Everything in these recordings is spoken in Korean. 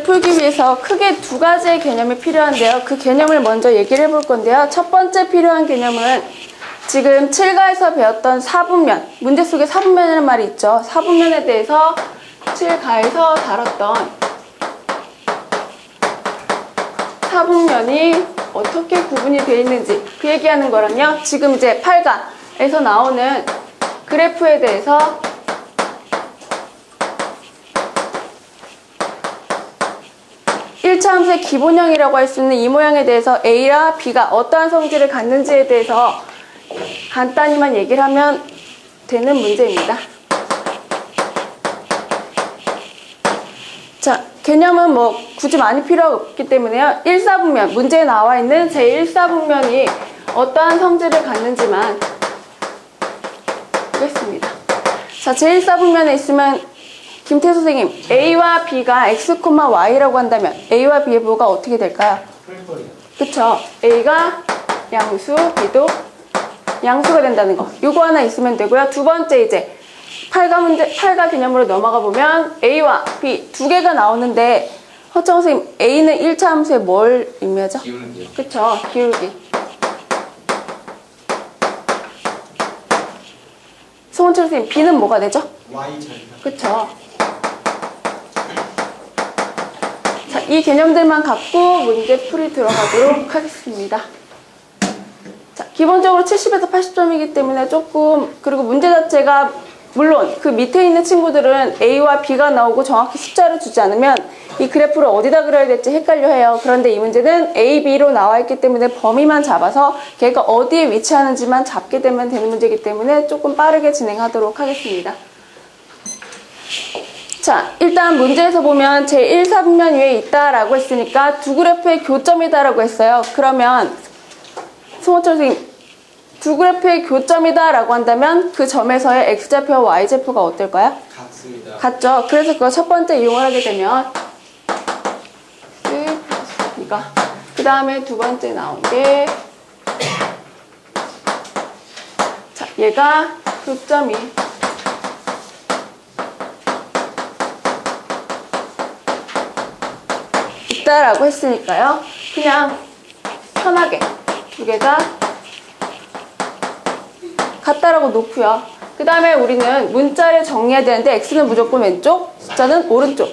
풀기 위해서 크게 두 가지의 개념이 필요한데요. 그 개념을 먼저 얘기를 해볼 건데요. 첫 번째 필요한 개념은 지금 7가에서 배웠던 사분면, 문제 속에 사분면이라는 말이 있죠. 사분면에 대해서 7가에서 다뤘던 사분면이 어떻게 구분이 되어 있는지 그 얘기하는 거랑요. 지금 이제 8가에서 나오는 그래프에 대해서 일차함수의 기본형이라고 할 수 있는 이 모양에 대해서 A와 B가 어떠한 성질을 갖는지에 대해서 간단히만 얘기를 하면 되는 문제입니다. 자, 개념은 뭐 굳이 많이 필요 없기 때문에요. 1사분면, 문제에 나와 있는 제1사분면이 어떠한 성질을 갖는지만 보겠습니다. 자, 제1사분면에 있으면 김태 선생님, A와 B가 X, Y라고 한다면 A와 B의 부호가 어떻게 될까요? 그쵸? A가 양수, B도 양수가 된다는 거. 요거 하나 있으면 되고요. 두 번째 이제 8가 개념으로 넘어가 보면 A와 B 두 개가 나오는데 허정 선생님, A는 1차 함수에 뭘 의미하죠? 기울기요. 그쵸? 기울기. 송은철 선생님, B는 뭐가 되죠? Y 잘. 그쵸? 자, 이 개념들만 갖고 문제풀이 들어가도록 하겠습니다. 자, 기본적으로 70에서 80점이기 때문에 조금, 그리고 문제 자체가 물론 그 밑에 있는 친구들은 A와 B가 나오고 정확히 숫자를 주지 않으면 이 그래프를 어디다 그려야 될지 헷갈려 해요. 그런데 이 문제는 A, B로 나와 있기 때문에 범위만 잡아서 걔가 어디에 위치하는지만 잡게 되면 되는 문제이기 때문에 조금 빠르게 진행하도록 하겠습니다. 자, 일단 문제에서 보면 제1사분면 위에 있다라고 했으니까 두 그래프의 교점이다라고 했어요. 그러면 송호철 선생님, 두 그래프의 교점이다라고 한다면 그 점에서의 X좌표와 Y좌표가 어떨까요? 같습니다. 같죠? 그래서 그거 첫 번째 이용을 하게 되면 이거. 그 다음에 두 번째 나온 게 자, 얘가 교점이 있다라고 했으니까요. 그냥 편하게 두 개가 같다라고 놓고요. 그 다음에 우리는 문자를 정리해야 되는데 X는 무조건 왼쪽, 숫자는 오른쪽.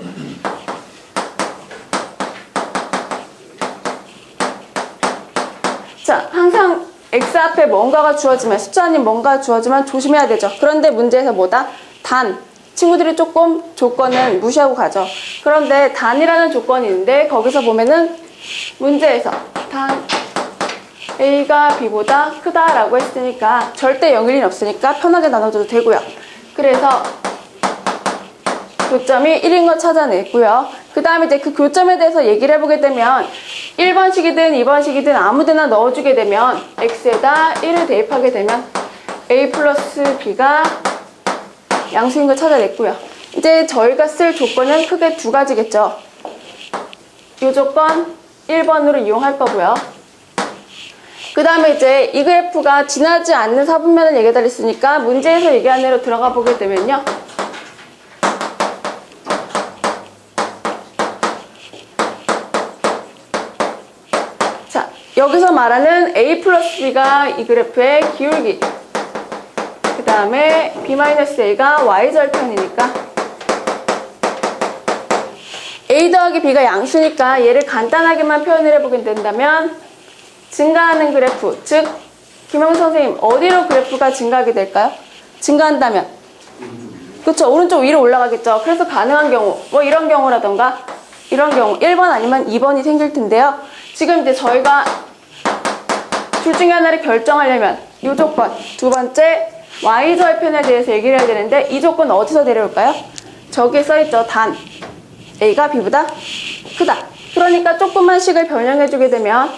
자, 항상 X 앞에 뭔가가 주어지면, 숫자 아닌 뭔가가 주어지면 조심해야 되죠. 그런데 문제에서 뭐다? 단. 친구들이 조금 조건은 무시하고 가죠. 그런데 단이라는 조건이 있는데 거기서 보면은 문제에서 단 A가 B보다 크다라고 했으니까 절대 0일은 없으니까 편하게 나눠줘도 되고요. 그래서 교점이 1인 거 찾아냈고요. 그 다음에 이제 그 교점에 대해서 얘기를 해보게 되면 1번식이든 2번식이든 아무데나 넣어주게 되면 X에다 1을 대입하게 되면 A 플러스 B가 양수인 걸 찾아냈고요. 이제 저희가 쓸 조건은 크게 두 가지겠죠. 이 조건 1번으로 이용할 거고요. 그 다음에 이제 이 그래프가 지나지 않는 사분면을 얘기해달랬으니까 문제에서 얘기한 대로 들어가 보게 되면요. 자, 여기서 말하는 A 플러스 B가 이 그래프의 기울기. 그 다음에 B-A가 Y절편이니까 A 더하기 B가 양수니까 얘를 간단하게만 표현을 해보게 된다면 증가하는 그래프, 즉 김영수 선생님 어디로 그래프가 증가하게 될까요? 증가한다면 그렇죠, 오른쪽 위로 올라가겠죠. 그래서 가능한 경우 뭐 이런 경우라던가 이런 경우 1번 아니면 2번이 생길 텐데요. 지금 이제 저희가 둘 중에 하나를 결정하려면 이 조건, 두 번째 Y절편에 대해서 얘기를 해야 되는데 이 조건 어디서 내려올까요? 저기에 써있죠. 단 A가 B보다 크다. 그러니까 조금만 식을 변형해주게 되면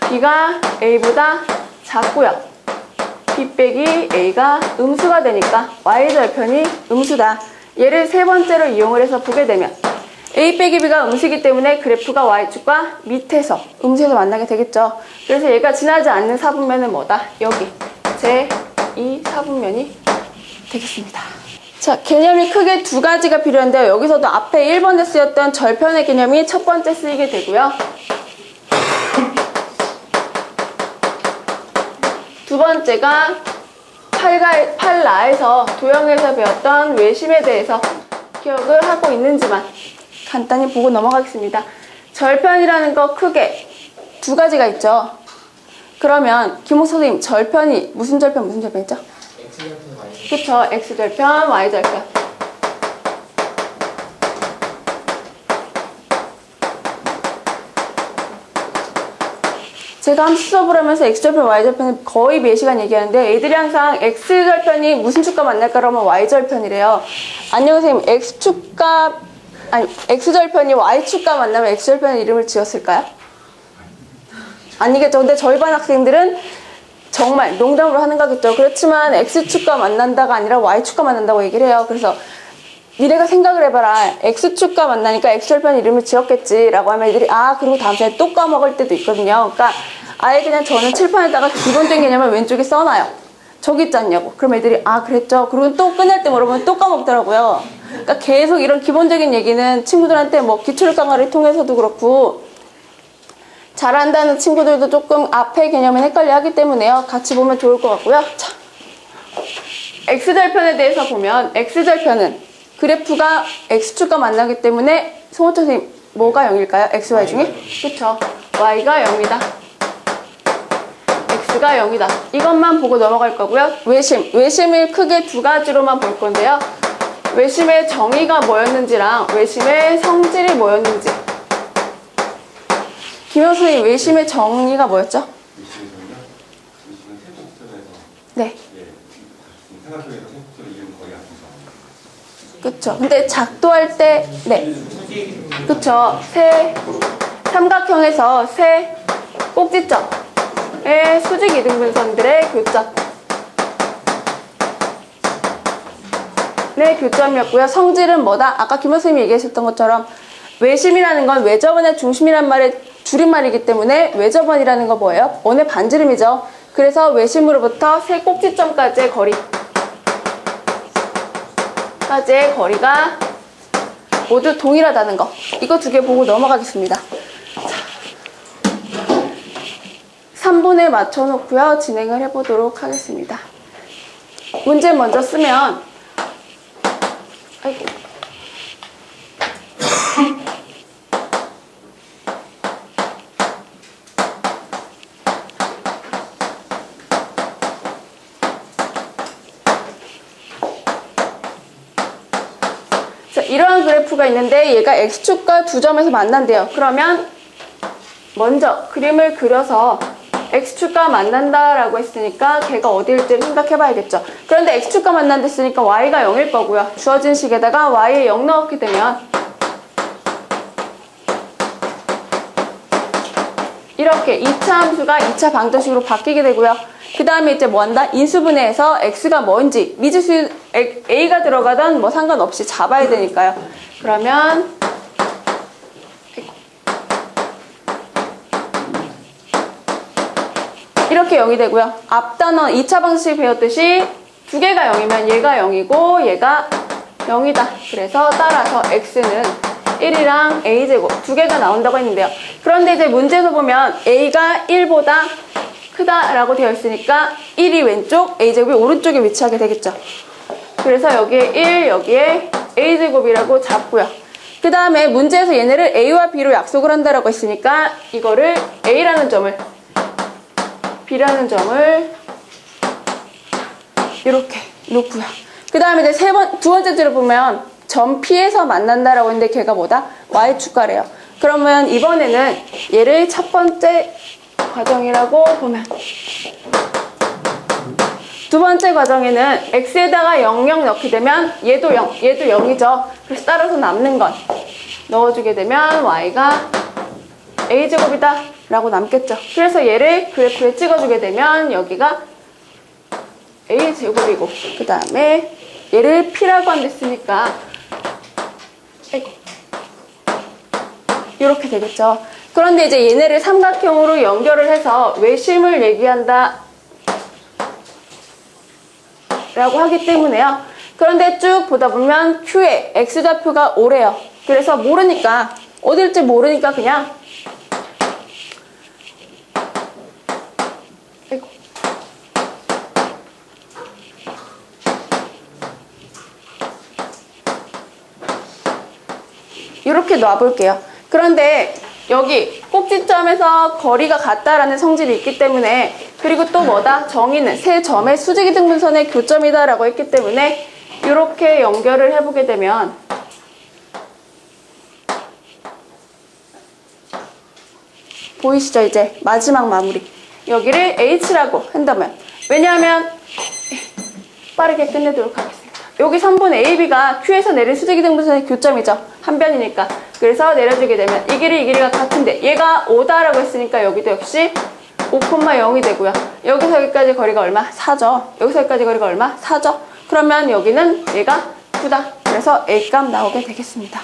B가 A보다 작고요. B 빼기 A가 음수가 되니까 Y절편이 음수다. 얘를 세 번째로 이용을 해서 보게 되면 A 빼기 B가 음수이기 때문에 그래프가 Y축과 밑에서 음수에서 만나게 되겠죠. 그래서 얘가 지나지 않는 사분면은 뭐다? 여기 제2사분면이 되겠습니다. 자, 개념이 크게 두 가지가 필요한데요. 여기서도 앞에 1번에 쓰였던 절편의 개념이 첫 번째 쓰이게 되고요. 두 번째가 팔라에서 도형에서 배웠던 외심에 대해서 기억을 하고 있는지만 간단히 보고 넘어가겠습니다. 절편이라는 거 크게 두 가지가 있죠. 그러면 김옥 선생님, 절편이 무슨 절편이죠? X절편, Y절편. 그쵸, X절편, Y절편. 제가 함수 수업을 하면서 X절편, Y절편을 거의 매 시간 얘기하는데 애들이 항상 X절편이 무슨 축과 만날까 그러면 Y절편이래요. 안녕 선생님, X절편이 Y축과 만나면 X절편 이름을 지었을까요? 아니겠죠. 근데 저희 반 학생들은 정말 농담으로 하는 거겠죠. 그렇지만 X축과 만난다가 아니라 Y축과 만난다고 얘기를 해요. 그래서 니네가 생각을 해봐라. X축과 만나니까 X절편 이름을 지었겠지 라고 하면 애들이 그리고 다음 시간에 또 까먹을 때도 있거든요. 그러니까 아예 그냥 저는 칠판에다가 기본적인 개념을 왼쪽에 써놔요. 저기 있지 않냐고. 그럼 애들이 그랬죠. 그리고 또 끝날 때 물어보면 또 까먹더라고요. 그러니까 계속 이런 기본적인 얘기는 친구들한테 뭐 기출 강화를 통해서도 그렇고 잘한다는 친구들도 조금 앞에 개념을 헷갈려 하기 때문에요. 같이 보면 좋을 것 같고요. 자, X절편에 대해서 보면 X절편은 그래프가 X축과 만나기 때문에 송호철 선생님 뭐가 0일까요? X, Y 중에? 그쵸. Y가 0이다. X가 0이다. 이것만 보고 넘어갈 거고요. 외심을 크게 두 가지로만 볼 건데요. 외심의 정의가 뭐였는지랑 외심의 성질이 뭐였는지. 김영 선생님, 외심의 정의가 뭐였죠? 외심의 정의가? 외심은 세곡선에서 네. 삼각형에서 세곡선 이름 거의 같은 거. 그쵸. 근데 작도할 때, 네. 그쵸. 삼각형에서 세 꼭지점의 수직 이등분선들의 교점. 네, 교점이었고요. 성질은 뭐다? 아까 김호 선생님이 얘기하셨던 것처럼 외심이라는 건 외접원의 중심이란 말의 줄임말이기 때문에 외접원이라는 거 뭐예요? 원의 반지름이죠. 그래서 외심으로부터 세 꼭지점까지의 거리가 모두 동일하다는 거. 이거 두 개 보고 넘어가겠습니다. 3분에 맞춰놓고요. 진행을 해보도록 하겠습니다. 문제 먼저 쓰면 아이고. 자, 이러한 그래프가 있는데 얘가 X축과 두 점에서 만난대요. 그러면 먼저 그림을 그려서 X축과 만난다라고 했으니까 걔가 어디일지를 생각해 봐야겠죠. 그런데 X축과 만난다 했으니까 Y가 0일 거고요. 주어진 식에다가 Y에 0 넣게 되면 이렇게 2차 함수가 2차 방정식으로 바뀌게 되고요. 그 다음에 이제 뭐 한다? 인수분해해서 X가 뭔지 미지수 A가 들어가던 뭐 상관없이 잡아야 되니까요. 그러면 이렇게 0이 되고요. 앞 단원 2차 방식 배웠듯이 두 개가 0이면 얘가 0이고 얘가 0이다. 그래서 따라서 X는 1이랑 A제곱 두 개가 나온다고 했는데요. 그런데 이제 문제에서 보면 A가 1보다 크다라고 되어 있으니까 1이 왼쪽, A제곱이 오른쪽에 위치하게 되겠죠. 그래서 여기에 1, 여기에 A제곱이라고 잡고요. 그 다음에 문제에서 얘네를 A와 B로 약속을 한다라고 했으니까 이거를 A라는 점을 B라는 점을 이렇게 놓고요. 그 다음에 이제 두 번째 줄을 보면 점 P에서 만난다라고 했는데 걔가 뭐다? Y축과래요. 그러면 이번에는 얘를 첫 번째 과정이라고 보면 두 번째 과정에는 X에다가 00 넣게 되면 얘도 0, 얘도 0이죠. 그래서 따라서 남는 건 넣어주게 되면 Y가 A제곱이다 라고 남겠죠. 그래서 얘를 그래프에 찍어주게 되면 여기가 A제곱이고 그 다음에 얘를 P라고 안 됐으니까 이렇게 되겠죠. 그런데 이제 얘네를 삼각형으로 연결을 해서 외심을 얘기한다 라고 하기 때문에요. 그런데 쭉 보다 보면 Q의 X좌표가 5래요. 그래서 모르니까, 어딜지 모르니까 그냥 아이고. 이렇게 놔볼게요. 그런데 여기 꼭지점에서 거리가 같다라는 성질이 있기 때문에, 그리고 또 뭐다? 정의는 세 점의 수직이등분선의 교점이다 라고 했기 때문에 이렇게 연결을 해보게 되면 보이시죠? 이제 마지막 마무리. 여기를 H라고 한다면, 왜냐하면 빠르게 끝내도록 하겠습니다. 여기 선분 AB가 Q에서 내린 수직이등분선의 교점이죠. 한 변이니까. 그래서 내려주게 되면 이 길이가 같은데 얘가 5다라고 했으니까 여기도 역시 5,0이 되고요. 여기서 여기까지 거리가 얼마? 4죠. 여기서 여기까지 거리가 얼마? 4죠. 그러면 여기는 얘가 9다. 그래서 A값 나오게 되겠습니다.